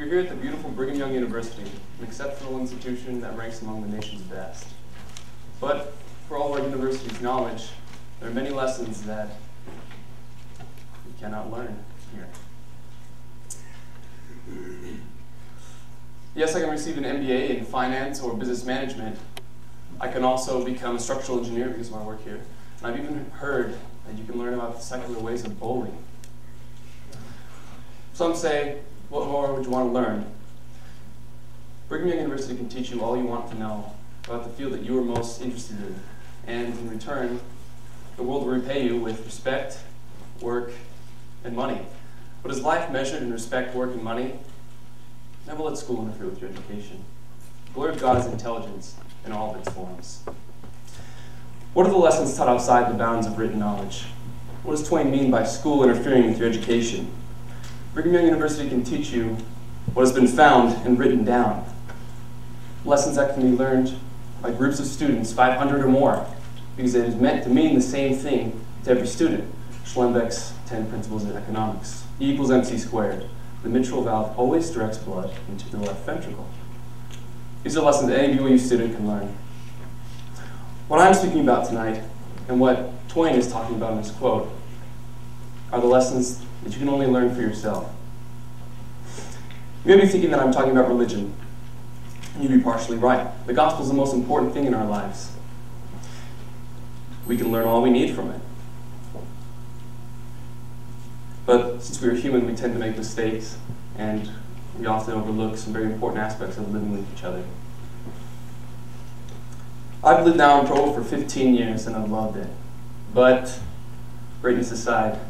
You're here at the beautiful Brigham Young University, an exceptional institution that ranks among the nation's best. But for all of our university's knowledge, there are many lessons that we cannot learn here. Yes, I can receive an MBA in finance or business management. I can also become a structural engineer because of my work here. And I've even heard that you can learn about the secular ways of bowling. Some say, what more would you want to learn? Brigham Young University can teach you all you want to know about the field that you are most interested in. And in return, the world will repay you with respect, work, and money. But is life measured in respect, work, and money? Never let school interfere with your education. Glory of God is intelligence in all of its forms. What are the lessons taught outside the bounds of written knowledge? What does Twain mean by school interfering with your education? Brigham Young University can teach you what has been found and written down. Lessons that can be learned by groups of students, 500 or more, because it is meant to mean the same thing to every student. Schlembech's 10 principles of economics. E equals mc squared. The mitral valve always directs blood into the left ventricle. These are lessons that any BYU student can learn. What I'm speaking about tonight, and what Twain is talking about in this quote, are the lessons that you can only learn for yourself. You may be thinking that I'm talking about religion. You'd be partially right. The gospel is the most important thing in our lives. We can learn all we need from it. But since we are human, we tend to make mistakes, and we often overlook some very important aspects of living with each other. I've lived now in Provo for 15 years, and I've loved it. But, greatness aside,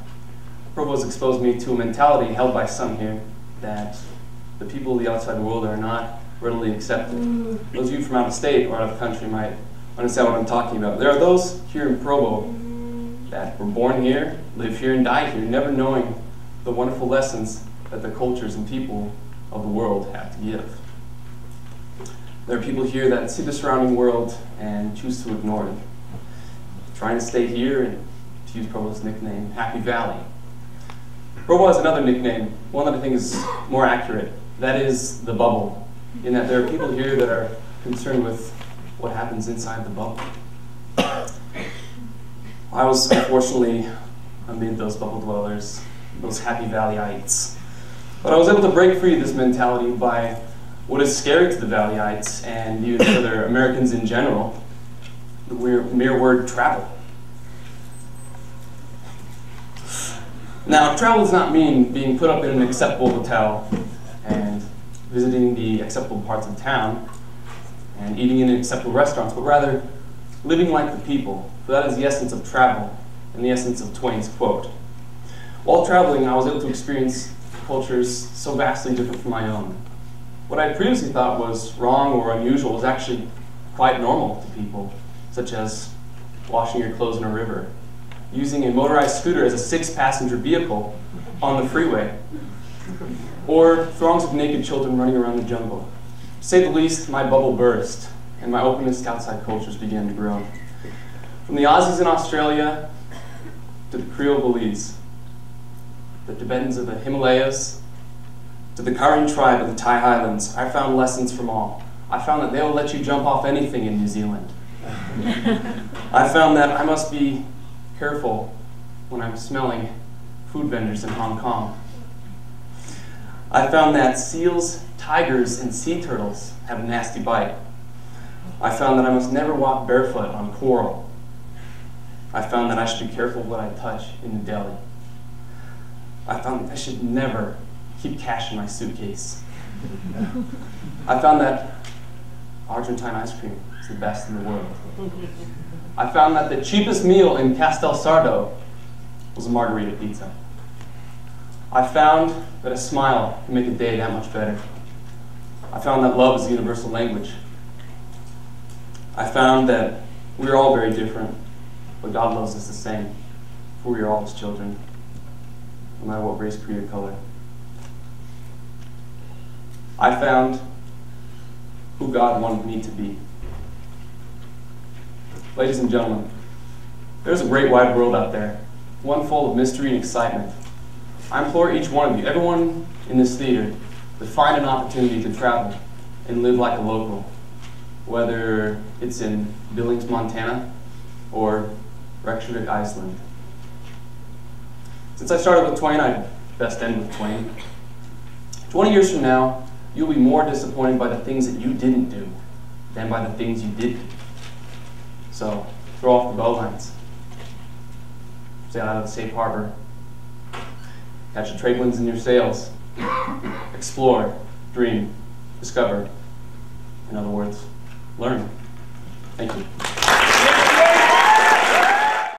Provo has exposed me to a mentality held by some here that the people of the outside world are not readily accepted. Those of you from out of state or out of the country might understand what I'm talking about. There are those here in Provo that were born here, live here, and die here, never knowing the wonderful lessons that the cultures and people of the world have to give. There are people here that see the surrounding world and choose to ignore it, trying to stay here and, to use Provo's nickname, Happy Valley. Provo has another nickname, one that I think is more accurate. That is the bubble, in that there are people here that are concerned with what happens inside the bubble. I was unfortunately amid those bubble dwellers, those Happy Valleyites. But I was able to break free of this mentality by what is scary to the Valleyites and even to other Americans in general, the mere word travel. Now, travel does not mean being put up in an acceptable hotel and visiting the acceptable parts of town and eating in acceptable restaurants, but rather living like the people. For that is the essence of travel and the essence of Twain's quote. While traveling, I was able to experience cultures so vastly different from my own. What I previously thought was wrong or unusual was actually quite normal to people, such as washing your clothes in a river, using a motorized scooter as a 6-passenger vehicle on the freeway, or throngs of naked children running around the jungle. To say the least, my bubble burst, and my openness to outside cultures began to grow. From the Aussies in Australia, to the Creole Belize, the Tibetans of the Himalayas, to the Karen tribe of the Thai Highlands, I found lessons from all. I found that they will let you jump off anything in New Zealand. I found that I must be careful when I'm smelling food vendors in Hong Kong. I found that seals, tigers, and sea turtles have a nasty bite. I found that I must never walk barefoot on coral. I found that I should be careful what I touch in New Delhi. I found that I should never keep cash in my suitcase. I found that Argentine ice cream is the best in the world. I found that the cheapest meal in Castel Sardo was a margarita pizza. I found that a smile can make a day that much better. I found that love is a universal language. I found that we are all very different, but God loves us the same, for we are all His children, no matter what race, creed, or color. I found who God wanted me to be. Ladies and gentlemen, there's a great wide world out there, one full of mystery and excitement. I implore each one of you, everyone in this theater, to find an opportunity to travel and live like a local, whether it's in Billings, Montana, or Reykjavik, Iceland. Since I started with Twain, I'd best end with Twain. 20 years from now, you'll be more disappointed by the things that you didn't do than by the things you did do. So, throw off the bowlines. Sail out of the safe harbor. Catch the trade winds in your sails. Explore, dream, discover. In other words, learn. Thank you.